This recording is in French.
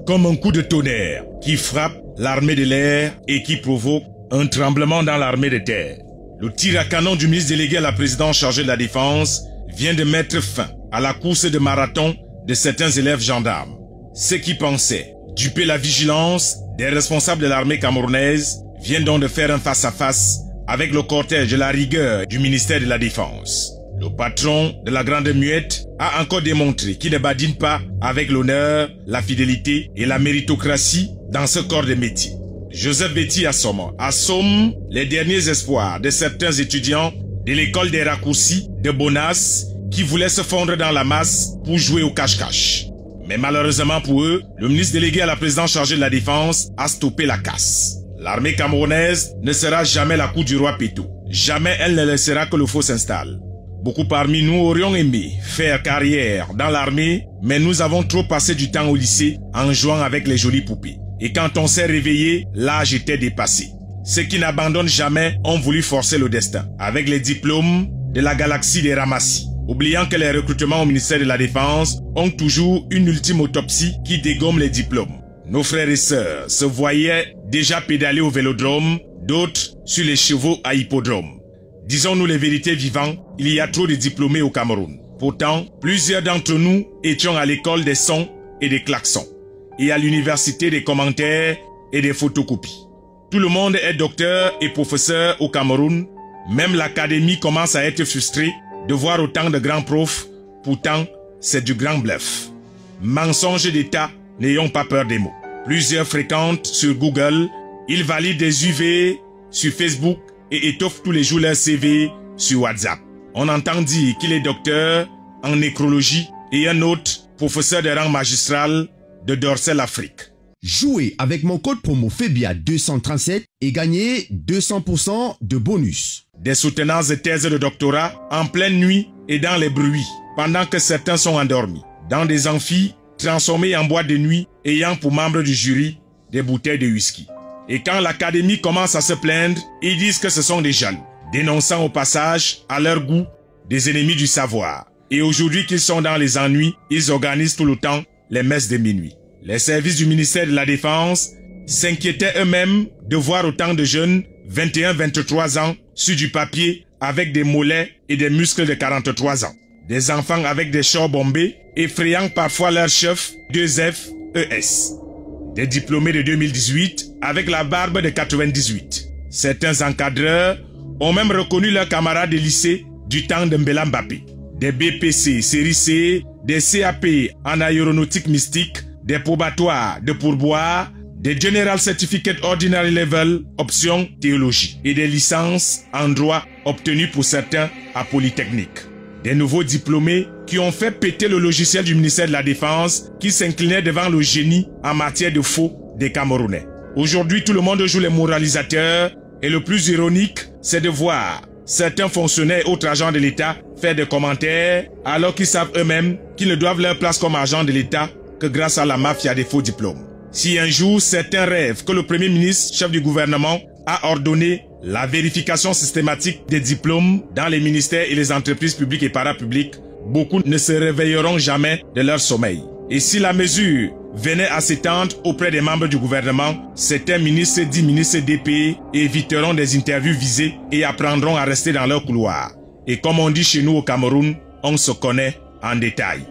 comme un coup de tonnerre qui frappe l'armée de l'air et qui provoque un tremblement dans l'armée de terre. Le tir à canon du ministre délégué à la présidence chargé de la défense vient de mettre fin à la course de marathon de certains élèves gendarmes. Ceux qui pensaient duper la vigilance des responsables de l'armée camerounaise viennent donc de faire un face-à-face avec le cortège de la rigueur du ministère de la Défense. Le patron de la Grande Muette a encore démontré qu'il ne badine pas avec l'honneur, la fidélité et la méritocratie dans ce corps de métier. Joseph Betty assomme les derniers espoirs de certains étudiants de l'école des raccourcis de Bonas qui voulaient se fondre dans la masse pour jouer au cache-cache. Mais malheureusement pour eux, le ministre délégué à la présidence chargé de la défense a stoppé la casse. L'armée camerounaise ne sera jamais la cour du roi Péto. Jamais elle ne laissera que le faux s'installe. Beaucoup parmi nous aurions aimé faire carrière dans l'armée, mais nous avons trop passé du temps au lycée en jouant avec les jolies poupées. Et quand on s'est réveillé, l'âge était dépassé. Ceux qui n'abandonnent jamais ont voulu forcer le destin avec les diplômes de la galaxie des ramassis, oubliant que les recrutements au ministère de la Défense ont toujours une ultime autopsie qui dégomme les diplômes. Nos frères et sœurs se voyaient déjà pédaler au vélodrome, d'autres sur les chevaux à hippodrome. Disons-nous les vérités vivantes, il y a trop de diplômés au Cameroun. Pourtant, plusieurs d'entre nous étions à l'école des sons et des klaxons, et à l'université des commentaires et des photocopies. Tout le monde est docteur et professeur au Cameroun. Même l'académie commence à être frustrée de voir autant de grands profs. Pourtant, c'est du grand bluff. Mensonge d'État, n'ayons pas peur des mots. Plusieurs fréquentent sur Google, ils valident des UV sur Facebook et étoffent tous les jours leur CV sur WhatsApp. On entend dire qu'il est docteur en nécrologie et un autre professeur de rang magistral de Dorsel Afrique. Jouez avec mon code promo FEBIA237 et gagnez 200% de bonus. Des soutenances de thèse de doctorat en pleine nuit et dans les bruits, pendant que certains sont endormis, dans des amphis transformés en boîtes de nuit ayant pour membres du jury des bouteilles de whisky. Et quand l'académie commence à se plaindre, ils disent que ce sont des jaloux, dénonçant au passage, à leur goût, des ennemis du savoir. Et aujourd'hui qu'ils sont dans les ennuis, ils organisent tout le temps les messes de minuit. Les services du ministère de la Défense s'inquiétaient eux-mêmes de voir autant de jeunes, 21-23 ans, sur du papier avec des mollets et des muscles de 43 ans. Des enfants avec des shorts bombés, effrayant parfois leur chef 2FES. Des diplômés de 2018 avec la barbe de 98. Certains encadreurs ont même reconnu leurs camarades de lycée du temps de Mbela Mbappé. Des BPC série C, des CAP en aéronautique mystique, des probatoires de pourboire, des General Certificate Ordinary Level option théologie et des licences en droit obtenues pour certains à Polytechnique. Des nouveaux diplômés qui ont fait péter le logiciel du ministère de la Défense qui s'inclinait devant le génie en matière de faux des Camerounais. Aujourd'hui, tout le monde joue les moralisateurs et le plus ironique, c'est de voir certains fonctionnaires et autres agents de l'État faire des commentaires alors qu'ils savent eux-mêmes qu'ils ne doivent leur place comme agents de l'État que grâce à la mafia des faux diplômes. Si un jour certains rêvent que le Premier ministre, chef du gouvernement, a ordonné la vérification systématique des diplômes dans les ministères et les entreprises publiques et parapubliques, beaucoup ne se réveilleront jamais de leur sommeil. Et si la mesure venait à s'étendre auprès des membres du gouvernement, certains ministres, 10 ministres DP éviteront des interviews visées et apprendront à rester dans leur couloir. Et comme on dit chez nous au Cameroun, on se connaît en détail.